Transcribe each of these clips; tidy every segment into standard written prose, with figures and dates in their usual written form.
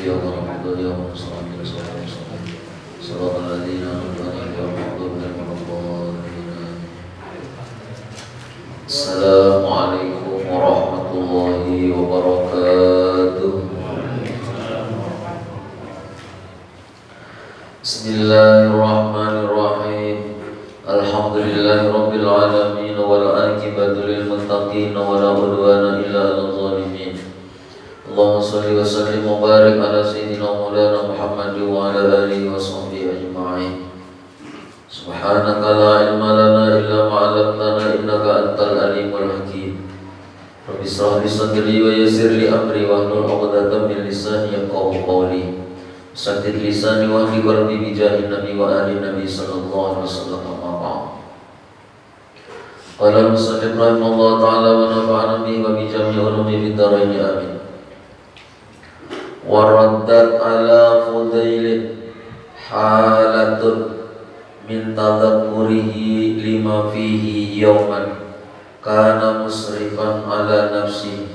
يوم رمضان يوم صلاة الصلاة صراط الذين أنعمت عليهم غير المغضوب عليهم ولا الضالين. السلام عليكم ورحمة الله وبركاته. Bismillahirrahmanirrahim. Alhamdulillahirabbil alamin wal aqibatu lil muttaqin wa la udwana illa 'alal zalimin. Allahumma shalli wa sallim wa barik ala sayyidina Maulana Muhammad wa ala alihi wa sahbihi ajma'in. Subhanaka la ilma lana illa ma 'allamtana innaka antal alimul hakim. Rabbi shrah li sadri wa yassir li amri wahlul 'uqdatam min lisani yafqahu qawli. Saddid lisani wa hdi qalbi bi jahin nabi wa ali nabi sallallahu alaihi wasallam. Qala al-musannif rahimahullah ta'ala wa nafa'ana bihi wa bi jami'i ulumi fid dharain amin. Wa raddat ala fudailin halatun min tadhakkurihi lima fihi yawman kana musrifan ala nafsi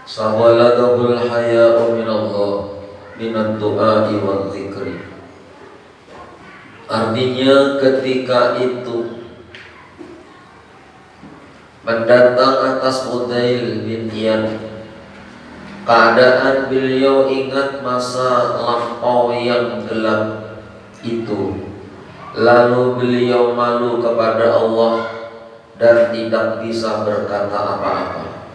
sawaladahul haya'u minallah minad du'a'i wal dzikri. Artinya ketika itu mendatang atas Fudail bin Iyad, keadaan beliau ingat masa lampau yang gelap itu, lalu beliau malu kepada Allah dan tidak bisa berkata apa-apa.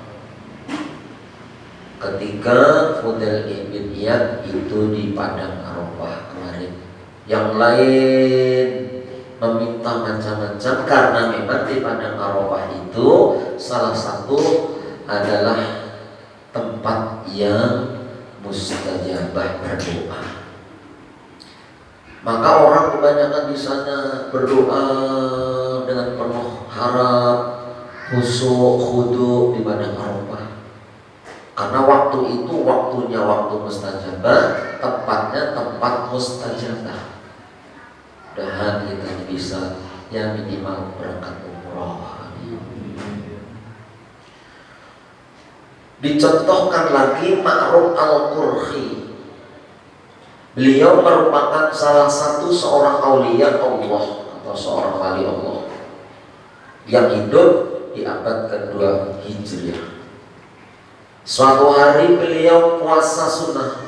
Ketika Fudail bin Iyad itu di Padang Arafah kemarin, yang lain meminta macam-macam karena memang di Padang Arafah itu salah satu adalah tempat yang mustajabah berdoa. Maka orang kebanyakan di sana berdoa dengan penuh harap, khusyuk, khudu di Padang Arafah. Karena waktu itu waktunya waktu mustajabah, tempatnya tempat mustajabah. Mudah-mudahan kita bisa ya minimal berangkat umroh. Dicontohkan lagi Ma'ruf al-Qurhi. Beliau merupakan salah satu seorang aulia Allah atau seorang wali Allah yang hidup di abad kedua Hijriah. Suatu hari beliau puasa sunnah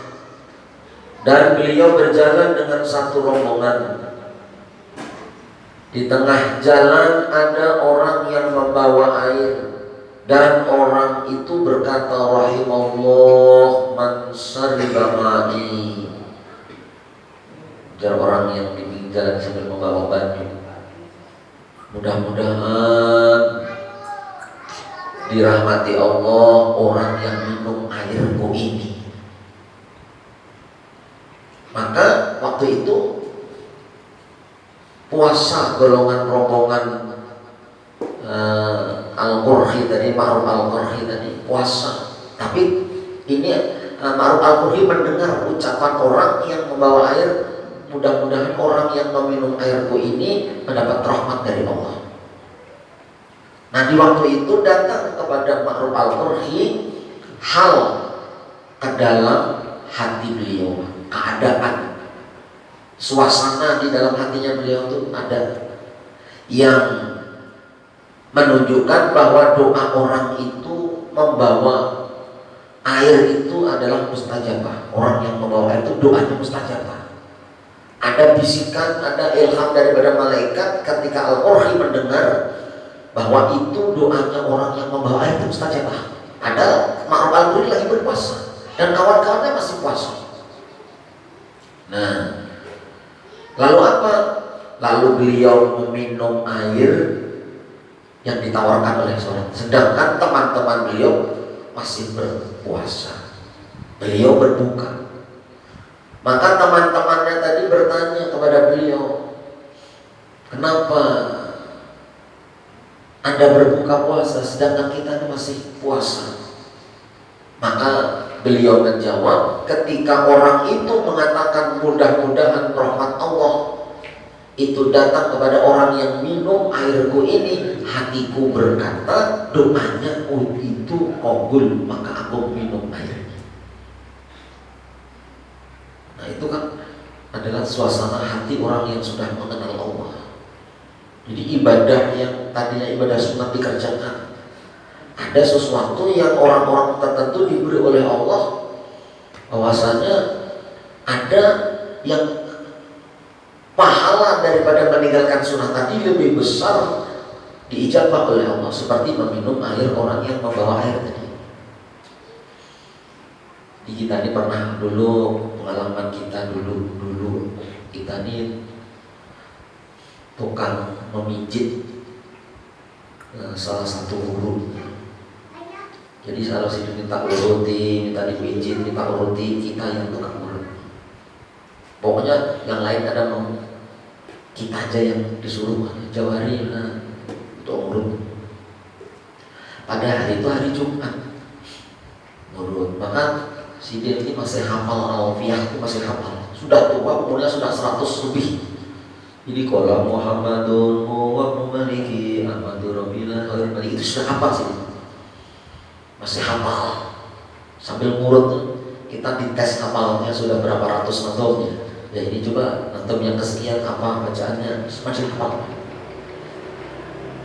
dan beliau berjalan dengan satu rombongan. Di tengah jalan ada orang yang membawa air dan orang itu berkata, rahimallah man syariba ma'i. Jadi orang yang di pinggir jalan sambil membawa baju, mudah-mudahan dirahmati Allah orang yang minum airku ini. Maka waktu itu puasa golongan rombongan Al-Qurhi tadi, Ma'ruf Al-Qurhi tadi puasa. Tapi ini Ma'ruf Al-Qurhi mendengar ucapan orang yang membawa air, mudah-mudahan orang yang meminum airku ini mendapat rahmat dari Allah. Nah di waktu itu datang kepada Ma'ruf Al-Qurhi hal ke dalam hati beliau, keadaan, suasana di dalam hatinya beliau itu ada yang menunjukkan bahwa doa orang itu membawa air itu adalah mustajabah. Orang yang membawa air itu doanya mustajabah. Ada bisikan, ada ilham daripada malaikat ketika Al-Qurhi mendengar bahwa itu doanya orang yang membawa air itu mustajabah. Ada Ma'ruf Al-Qurhi lagi berpuasa dan kawan-kawannya masih puasa. Nah, lalu apa? Lalu beliau meminum air yang ditawarkan oleh seorang, sedangkan teman-teman beliau masih berpuasa. Beliau berbuka. Maka teman-temannya tadi bertanya kepada beliau, kenapa Anda berbuka puasa sedangkan kita masih puasa? Maka beliau menjawab, ketika orang itu mengatakan mudah-mudahan rahmat Allah itu datang kepada orang yang minum airku ini, hatiku berkata doanya itu kabul, maka aku minum airnya. Nah itu kan adalah suasana hati orang yang sudah mengenal Allah. Jadi ibadah yang tadinya ibadah sunat dikerjakan, ada sesuatu yang orang-orang tertentu diberi oleh Allah, bahwasanya ada yang pahala daripada meninggalkan sunat tadi lebih besar diijabah oleh Allah, seperti meminum air orang yang membawa air tadi. Di kita ini pernah dulu, pengalaman kita dulu kita ini tukang memijit salah satu guru. Jadi kalau sih minta uruti, minta dipijit, minta uruti, kita yang tukang urut. Pokoknya yang lain ada mau, kita aja yang disuruh jawari untuk urut. Pada hari itu hari Jumat urut, maka si dia ini masih hafal Al-Alfiyah, itu masih hafal. Sudah tua, umurnya sudah 100 lebih. Jadi kalau Muhammadun wa maliki Ahmadu Rabbina Maliki itu sudah hafal sih. Masih hafal. Sambil ngurut kita dites hafalnya sudah berapa ratus nantomnya. Ya ini coba nantom yang kesekian apa bacaannya, masih hafal.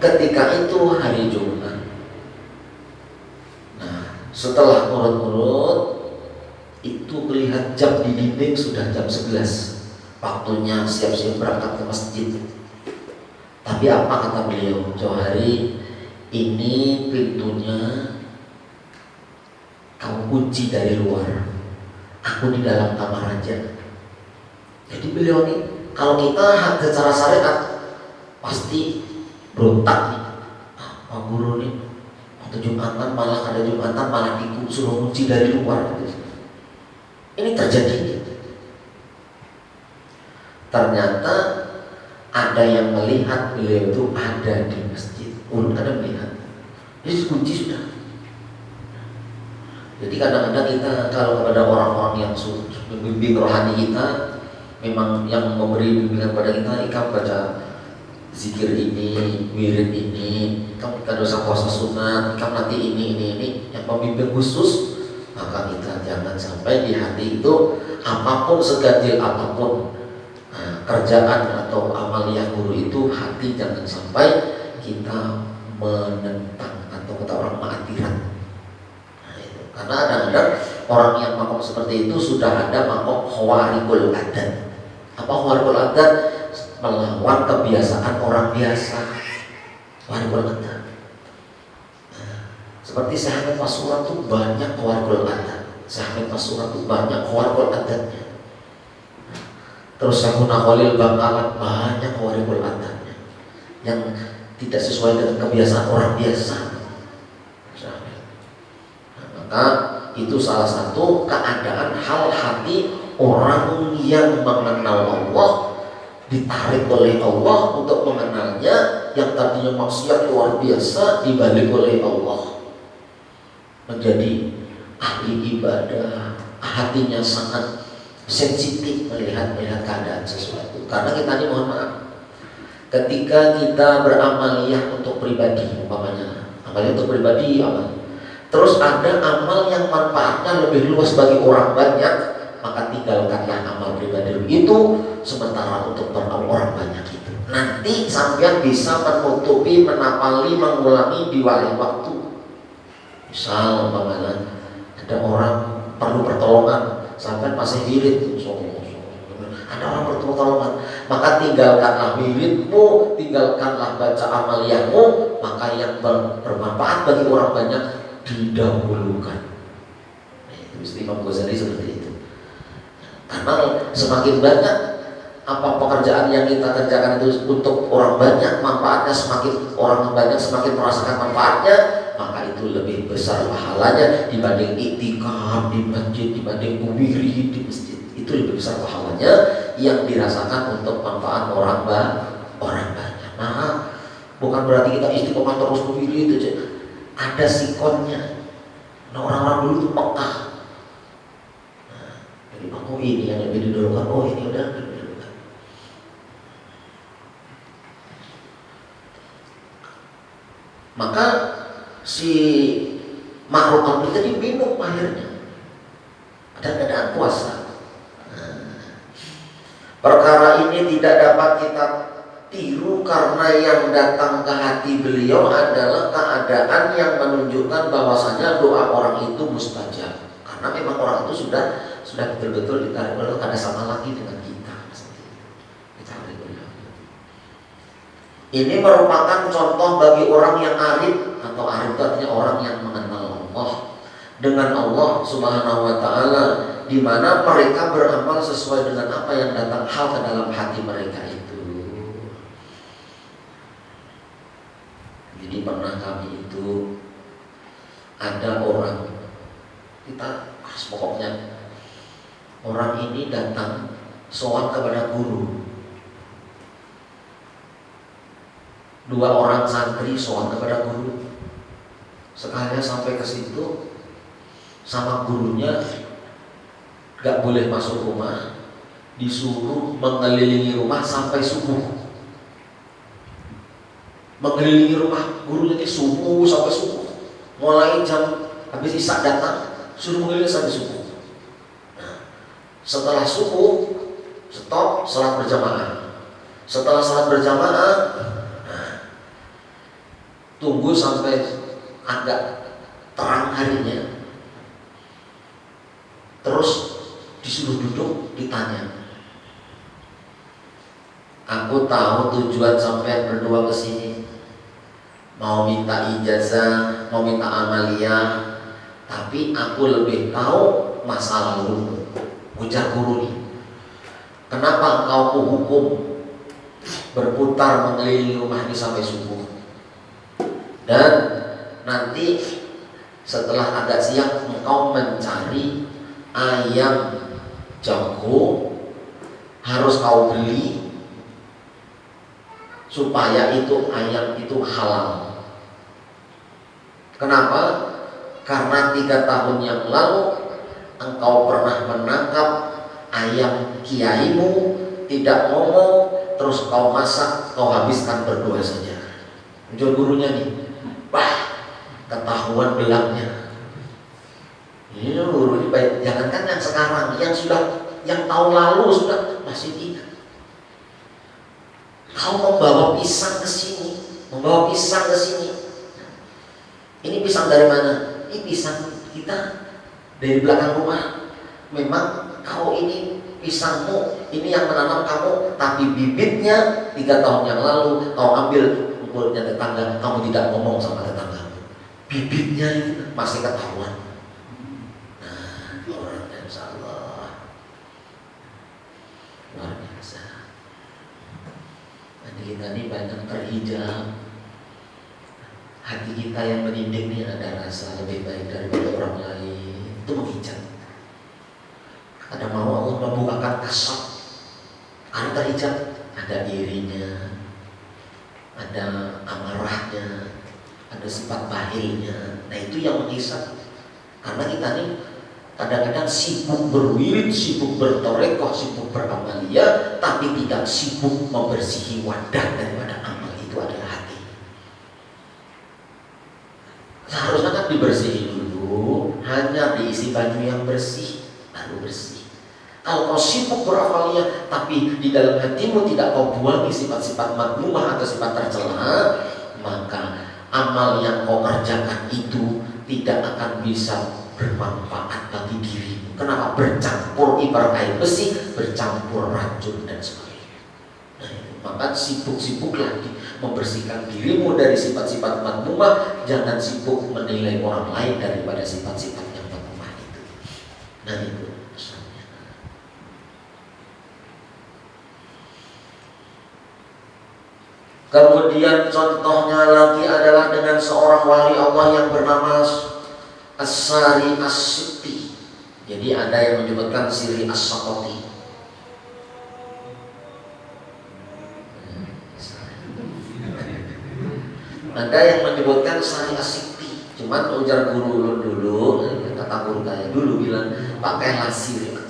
Ketika itu hari Jumat. Nah, setelah ngurut-ngurut itu melihat jam di dinding sudah jam 11. Waktunya siap-siap berangkat ke masjid. Tapi apa kata beliau? Johari, ini pintunya kamu kunci dari luar, aku di dalam kamar aja. Jadi beliau ini, kalau kita secara syariat pasti berontak nih. Pak guru nih, waktu Jumatan malah ada Jumatan malah disuruh kunci dari luar. Ini terjadi. Ternyata ada yang melihat beliau itu ada di masjid. Ada melihat. Jadi kunci sudah. Jadi kadang-kadang kita kalau kepada orang-orang yang membimbing rohani kita, memang yang memberi bimbingan pada kita, ikam baca zikir ini, wirid ini, ikam kita dosa puasa sunat, ikam nanti ini, yang pembimbing khusus, maka kita jangan sampai di hati itu apapun seganjil apapun kerjaan atau amaliyah guru itu, hati jangan sampai kita menentang atau kata orang mengatiran. Nah, itu. Karena kadang-kadang orang yang makom seperti itu sudah ada makom khawarikul adat. Apa khawarikul adat? Melawan kebiasaan orang biasa. Khawarikul adat. Nah, seperti Syekh Ahmad Pasuruan itu banyak khawarikul adat. Syekh Ahmad Pasuruan itu banyak khawarikul adatnya. Terus Syekhuna Khalil Bangkalan banyak khawarikul adatnya yang tidak sesuai dengan kebiasaan orang biasa. Nah, maka itu salah satu keadaan hal hati orang yang mengenal Allah, ditarik oleh Allah untuk mengenalnya, yang tadinya maksiat luar biasa dibalik oleh Allah menjadi ahli ibadah, hatinya sangat sensitif melihat keadaan sesuatu. Karena kita ini mohon maaf, ketika kita beramaliyah untuk pribadi, umpamanya amaliyah untuk pribadi amal, terus ada amal yang manfaatnya lebih luas bagi orang banyak, maka tinggalkanlah amal pribadi itu sementara untuk orang banyak itu. Nanti sampean bisa menutupi, menapali, mengulangi di lain waktu. Misal umpamanya ada orang perlu pertolongan, sampai masih wirid, ada orang pertolongan, maka tinggalkanlah wiridmu, tinggalkanlah baca amaliyahmu, maka yang bermanfaat bagi orang banyak didahulukan. Itu Imam Ghazali seperti itu. Karena semakin banyak apa pekerjaan yang kita kerjakan itu untuk orang banyak, manfaatnya semakin orang banyak semakin merasakan manfaatnya, maka itu lebih besar pahalanya dibanding iktikaf di masjid, dibanding wirid di masjid. Itu lebih besar pahalanya yang dirasakan untuk manfaat orang banyak. Nah, bukan berarti kita istiqomah terus wirid itu, ada sikonnya. Nah, orang-orang dulu itu pekah. Nah, jadi oh ini yang lebih didahulukan, oh ini udah didahulukan. Maka si makhluk al tadi minum akhirnya ada keadaan puasa. Nah, Tetapi tidak dapat kita tiru karena yang datang ke hati beliau adalah keadaan yang menunjukkan bahwasanya doa orang itu mustajab. Karena memang orang itu sudah betul-betul ditarik oleh ada sama lagi dengan kita. Ini merupakan contoh bagi orang yang arif, atau arif itu artinya orang yang mengenal Allah, dengan Allah Subhanahu wa taala, di mana mereka beramal sesuai dengan apa yang datang hal ke dalam hati mereka itu. Jadi pernah kami itu ada orang, kita pokoknya orang ini datang soal kepada guru. Dua orang santri soal kepada guru. Sekalian sampai ke situ sama gurunya gak boleh masuk rumah, disuruh mengelilingi rumah sampai subuh. Mengelilingi rumah guru ini subuh sampai subuh. Mulai jam habis isya datang, suruh mengelilingi sampai subuh. Nah, setelah subuh stop salat berjamaah. Setelah salat berjamaah, tunggu sampai agak terang harinya, terus disuruh duduk, ditanya, aku tahu tujuan sampai berdua ke sini, mau minta ijazah, mau minta amaliyah, tapi aku lebih tahu masa lalu. Ujar guru nih, kenapa engkau kuhukum berputar mengelilingi rumah ini sampai subuh? Dan nanti setelah agak siang engkau mencari ayam jago, harus kau beli supaya itu ayam itu halal. Kenapa? Karena 3 tahun yang lalu engkau pernah menangkap ayam kiaimu, tidak ngomong, terus kau masak, kau habiskan berdua saja. Muncul gurunya nih, wah, ketahuan gelapnya. Ini guru ini baik, jangankan yang sekarang, yang tahun lalu sudah masih ingat. Kau membawa pisang ke sini, Ini pisang dari mana? Ini pisang kita dari belakang rumah. Memang kau ini pisangmu, ini yang menanam kamu, tapi bibitnya 3 tahun yang lalu kau ambil punya tetangga, kamu tidak ngomong sama tetanggamu. Bibitnya itu masih ketahuan. Nah, orang insya Allah luar biasa. Hati kita ini banyak terhijab. Hati kita yang mendidik ini ada rasa lebih baik daripada orang lain. Itu menghijab. Ada mau Allah membukakan kasab. Ada terhijab, ada irinya, ada amarahnya, ada sifat bahilnya. Nah itu yang menghisap. Karena kita nih kadang-kadang sibuk berwirid, sibuk bertorekoh, sibuk beramaliyah, tapi tidak sibuk membersihi wadah daripada amal itu adalah hati. Seharusnya kan dibersihi dulu, hanya diisi baju yang bersih, baru bersih. Kalau kau sibuk beramaliyah tapi di dalam hatimu tidak kau buangi sifat-sifat madmumah atau sifat tercela, maka amal yang kau kerjakan itu tidak akan bisa bermanfaat bagi dirimu. Kenapa? Bercampur ibarat air besi, bercampur racun dan sebagainya. Nah, maka sibuk-sibuk lagi membersihkan dirimu dari sifat-sifat madmumah. Jangan sibuk menilai orang lain daripada sifat-sifat yang madmumah itu. Nah itu. Kemudian contohnya lagi adalah dengan seorang wali Allah yang bernama As-Sari As-Sitti. Jadi ada yang menyebutkan Siri As-Sakoti. Ada yang menyebutkan Sari As-Sitti. Cuman ujar guru dulu, kata guru saya dulu bilang pakailah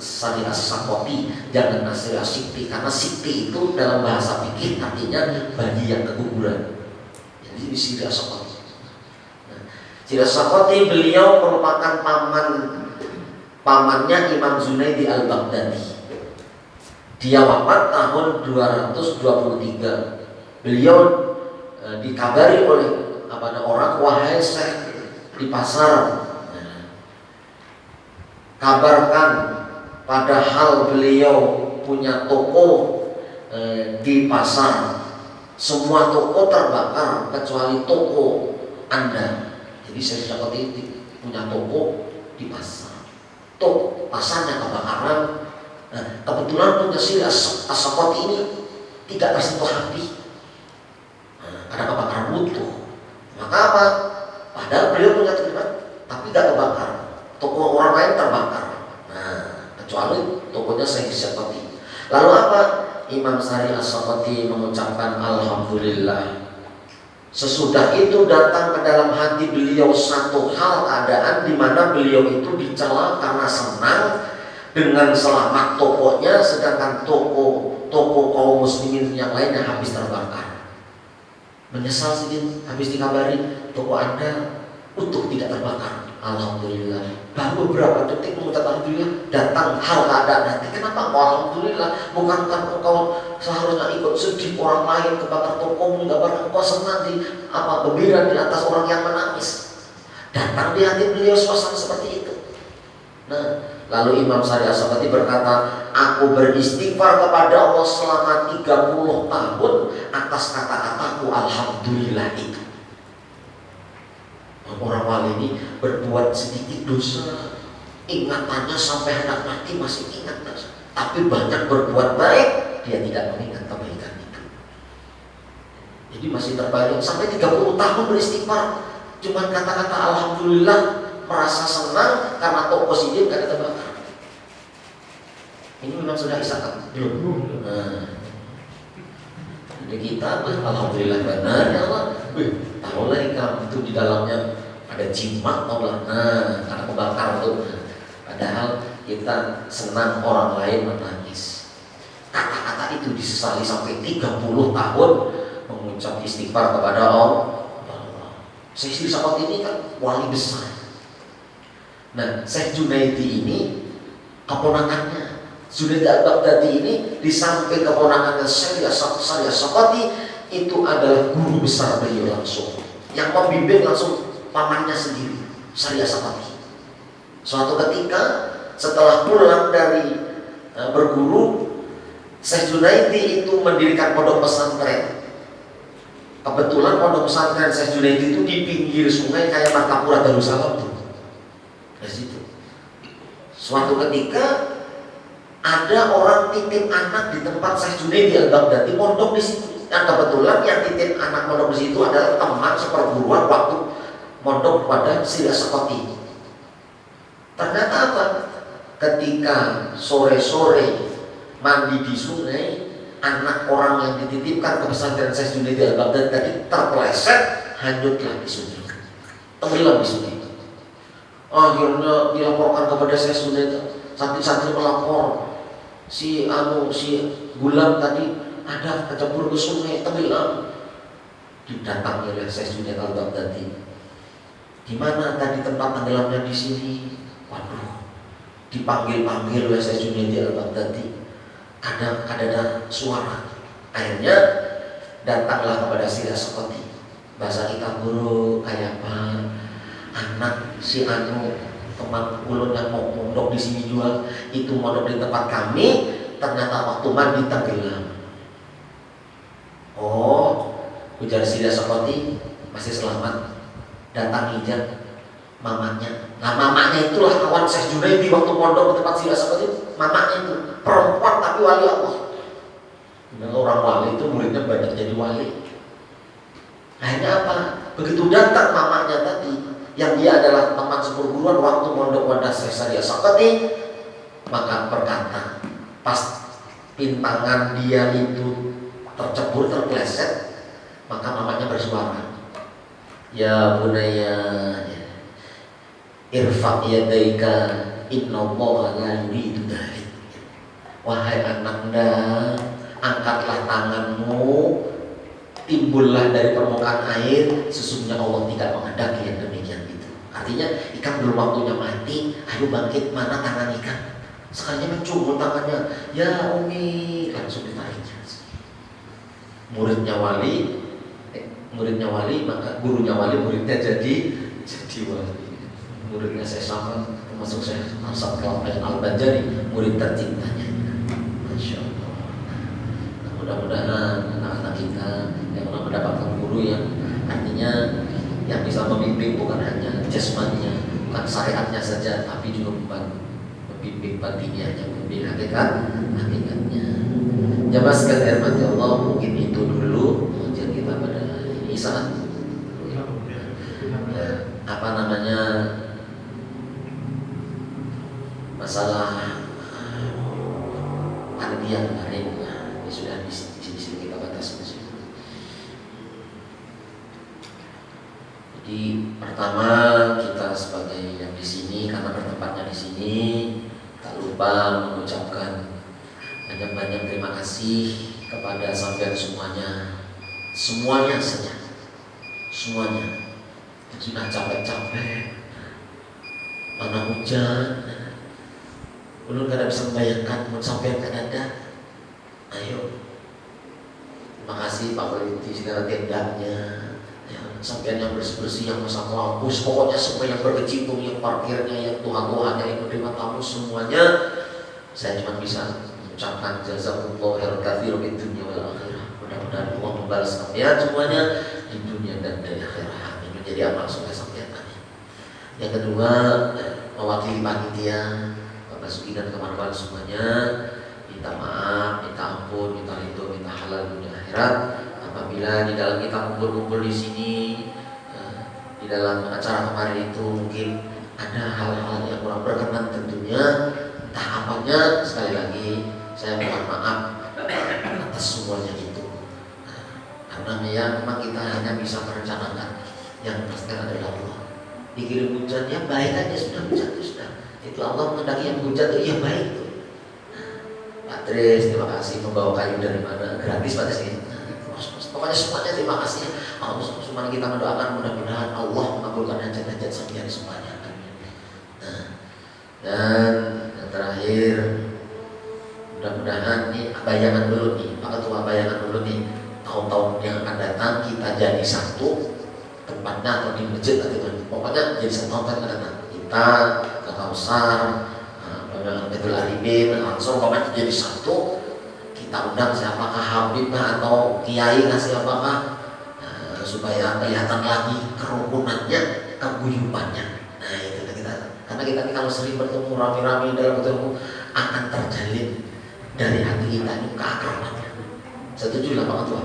Sari As-Sakoti, jangan Siri As-Sitti, karena Sitti itu dalam bahasa fikih artinya bayi yang keguguran. Jadi Siri As-Sakoti. Siri As-Sakoti beliau merupakan pamannya Imam Zunaidi Al-Baghdadi. Dia wafat tahun 223. Beliau dikabari oleh orang, wahai Syekh di pasar, kabarkan, padahal beliau punya toko di pasar. Semua toko terbakar kecuali toko Anda. Jadi Syekh Syakoti punya toko di pasar. Pasarnya kebakaran. Nah, kebetulan punya si As-Sakoti ini tidak tersentuh api, karena kebakaran utuh. Maka apa? Padahal beliau punya terlibat, tapi tidak kebakar. Toko orang lain terbakar. Nah, kecuali tokonya Syekh Sakoti. Lalu apa? Imam Sari As-Sakoti mengucapkan alhamdulillah. Sesudah itu datang ke dalam hati beliau satu hal keadaan di mana beliau itu dicela karena senang dengan selamat tokonya, sedangkan toko kaum muslimin yang lainnya habis terbakar. Menyesal sedikit habis dikabari toko Anda utuh tidak terbakar. Alhamdulillah. Baru beberapa detik mengucap alhamdulillah, datang hal keadaan hati. Kenapa kau alhamdulillah? Bukankah engkau seharusnya ikut sedih orang lain kebakar tokomu, gambar engkau senang gembira di atas orang yang menangis. Datang di hati beliau suasana seperti itu. Nah, lalu Imam Sari As-Sakoti berkata, aku beristighfar kepada Allah selama 30 tahun atas kata-kataku alhamdulillah itu. Orang wali ini berbuat sedikit dosa, ingatannya sampai hendak mati masih ingat, tapi banyak berbuat baik, dia tidak mengingat kebaikan itu. Jadi masih terbayang sampai 30 tahun beristighfar, cuma kata-kata alhamdulillah, merasa senang karena toko sidin kada terbakar. Ini memang sudah isakan belum? Nah, jadi kita alhamdulillah benar ya Allah. Tahu lah ikan itu di dalamnya ada jimat, tahu lah. Nah, karena kebakar tuh. Padahal kita senang orang lain menangis. Kata-kata itu disesali sampai 30 tahun mengucap istighfar kepada Allah. Syekh Sakoti ini kan wali besar. Nah, Syekh Junaidi ini keponakannya. Junaidi Al-Baghdadi ini di samping keponakannya Syekh Sakoti itu adalah guru besar beliau langsung, yang membimbing langsung pamannya sendiri, Syekh Sakoti. Suatu ketika setelah pulang dari berguru, Syekh Junaidi itu mendirikan pondok pesantren. Kebetulan pondok pesantren Syekh Junaidi itu di pinggir sungai kayak Martapura Darussalam tuh. Di situ. Suatu ketika ada orang titip anak di tempat Syekh Junaidi Al-Baghdadi pondok di situ. Dan kebetulan yang titip anak pondok di situ adalah teman seperguruan waktu mondok pada Syekh Sakoti. Ternyata apa? Ketika sore-sore mandi di sungai, anak orang yang dititipkan ke pesantren Syekh Junaidi Al-Baghdadi tadi terpeleset, hanyutlah di sungai, tenggelam di sungai. Akhirnya dilaporkan kepada Syekh Junaidi. Santri-santri melapor, si Gulam tadi ada kecebur ke sungai, tenggelam. Didatangi oleh Syekh Junaidi Al-Baghdadi. Di mana tadi tempat tenggelamnya? Di sini. Waduh, dipanggil-panggil oleh Syekh Junaidi Al-Baghdadi. Ada suara. Akhirnya datanglah kepada Syekh Sakoti. Bahasa kita guru kayak apa? Anak si teman ulun yang mau mondok di sini juga itu mondok di tempat kami, ternyata waktu mandi tenggelam. Oh, ujar Syekh Sakoti, masih selamat. Datangi aja mamanya. Nah, mamanya itulah kawan Syekh Junaidi waktu mondok di tempat Syekh Sakoti. Mamanya itu perempuan tapi wali Allah. Dan orang wali itu muridnya banyak jadi wali. Akhirnya apa? Begitu datang mamanya tadi, yang dia adalah teman seperguruan waktu mondok pada Syekh Sakoti, maka berkata, pas pintangan dia itu tercebur, terpleset, maka mamanya bersuara, ya bunaya, irfa' yadaika innallaha la yuridu dzalik. Wahai anaknya, angkatlah tanganmu, timbullah dari permukaan air, sesungguhnya Allah tidak menghendaki yang demikian itu. Artinya ikan belum waktunya mati, ayo bangkit, mana tangan ikan? Sekalinya mencungkul tangannya, ya Umi, langsung ditariknya. Muridnya wali, maka gurunya wali, muridnya jadi wali. Muridnya saya sama, termasuk saya Hasan Al-Banjari, murid tercintanya. Masya Allah. Nah, mudah-mudahan anak-anak kita yang pernah mendapatkan guru yang artinya yang bisa membimbing bukan hanya jasmaninya, bukan syariatnya saja, tapi juga membimbing batinnya, membimbing hakikatnya. Jamaah sekalian rahmati Allah, mungkin itu dulu ujian kita pada ini saat masalah pandemi kemarin ya sudah di sini kita batasi. Jadi pertama kita sebagai yang di sini karena bertempatnya di sini tak lupa mengucapkan banyak-banyak terima kasih kepada sampean semuanya saja, semuanya sudah capek-capek, mana hujan, belum kada bisa membayangkan mau sampean kan ada. Ayo, terima kasih Pak Wali di segala tendanya. Sampean yang bersih-bersih, yang masak kampus, pokoknya semua yang berkecimpung, yang parkirnya, yang tuhan-tuhannya, yang menerima tamu, semuanya saya cuma bisa mengucapkan jazakumullah khairan katsiran fid dunya wal akhirah. Mudah-mudahan Allah membalas kalian semuanya di dunia dan di akhirat. Amin. Menjadi amal soleh sampean. Yang kedua, mewakili panitia Bapak Sugi dan kawan-kawan semuanya, minta maaf, minta ampun, minta ridho, minta halal dunia akhirat. Apabila di dalam kita kumpul-kumpul di sini, di dalam acara kemarin itu mungkin ada hal-hal yang kurang berkenan tentunya, entah apanya, sekali lagi saya mohon maaf atas semuanya itu. Karena memang kita hanya bisa merencanakan, yang pasti adalah Allah. Dikirim hujan, ya baik aja, sudah hujan itu sudah. Itu Allah menghendaki yang hujan itu ya baik itu. Pak Tris, terima kasih membawa kayu dari mana? Gratis Pak Tris ini. Pokoknya semuanya terima kasih. Semua kita mendoakan mudah-mudahan Allah mengabulkan hajat-hajat sampai semuanya. Nah, dan yang terakhir, mudah-mudahan nih bayangan dulu nih, Pak Ketua bayangan dulu nih, tahun-tahun yang akan datang kita jadi satu tempatnya atau di masjid atau di pokoknya jadi satu tahun akan datang. Kita ke Kausar, Bayangan Betul Arifin, langsung pokoknya jadi satu. Kita undang siapakah Habib atau Kiai siapakah, supaya kelihatan lagi kerukunannya, keguyubannya. Nah itu kita, karena kita kalau sering bertemu rame-rame dalam bertemu akan terjalin dari hati kita itu keakrabannya. Setuju lah Pak Ketua?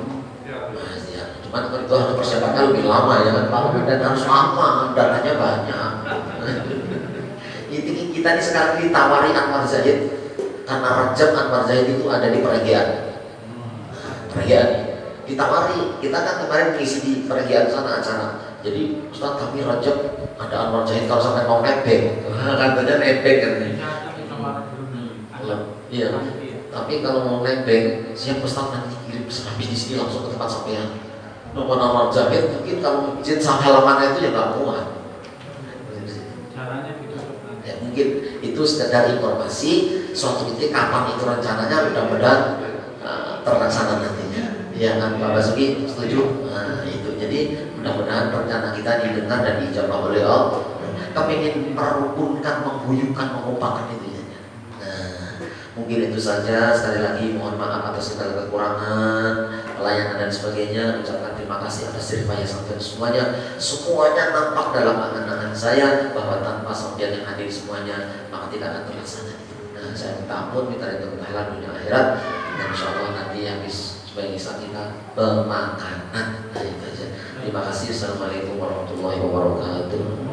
Nah, ya. Cuman kalau itu harus persiapannya lebih lama ya kan Pak, dan harus lama, datanya banyak. Kita ini sekarang ditawari Anwar Zaid. Karena Rajab Anwar Zaid itu ada di Peregian, ditawari. Kita kan kemarin mengisi di Peregian sana acara. Jadi Ustaz kami Rajab ada Anwar Zaid, kalau sampai mau nebeng, katanya nebeng kan? Iya. Tapi kalau mau nebeng, siap Ustaz nanti kirim habis di sini langsung ke tempat sampean. Nomor Anwar Zaid mungkin kalau izin halaman itu ya nggak muat. Ya mungkin itu sekedar informasi. Suatu titik kapan itu rencananya mudah-mudahan terlaksana nantinya. Ya kan Pak Basuki setuju? Nah, itu jadi mudah-mudahan rencana kita didengar dan dijawab oleh Allah. Kami ingin merukunkan, mengguyupkan, mengompakkan itu ya. Nah, mungkin itu saja. Sekali lagi mohon maaf atas segala kekurangan, pelayanan dan sebagainya. Ucapkan terima kasih atas jeripaya sampean semuanya. Semuanya nampak dalam angan-angan saya bahwa tanpa sampean yang hadir semuanya maka tidak akan terlaksana. Nah, saya minta ampun, minta ridho, minta halal dunia akhirat. Dan insya Allah nanti habis sebagai kisah kita pemakanan. Nah itu aja. Terima kasih. Assalamualaikum warahmatullahi wabarakatuh.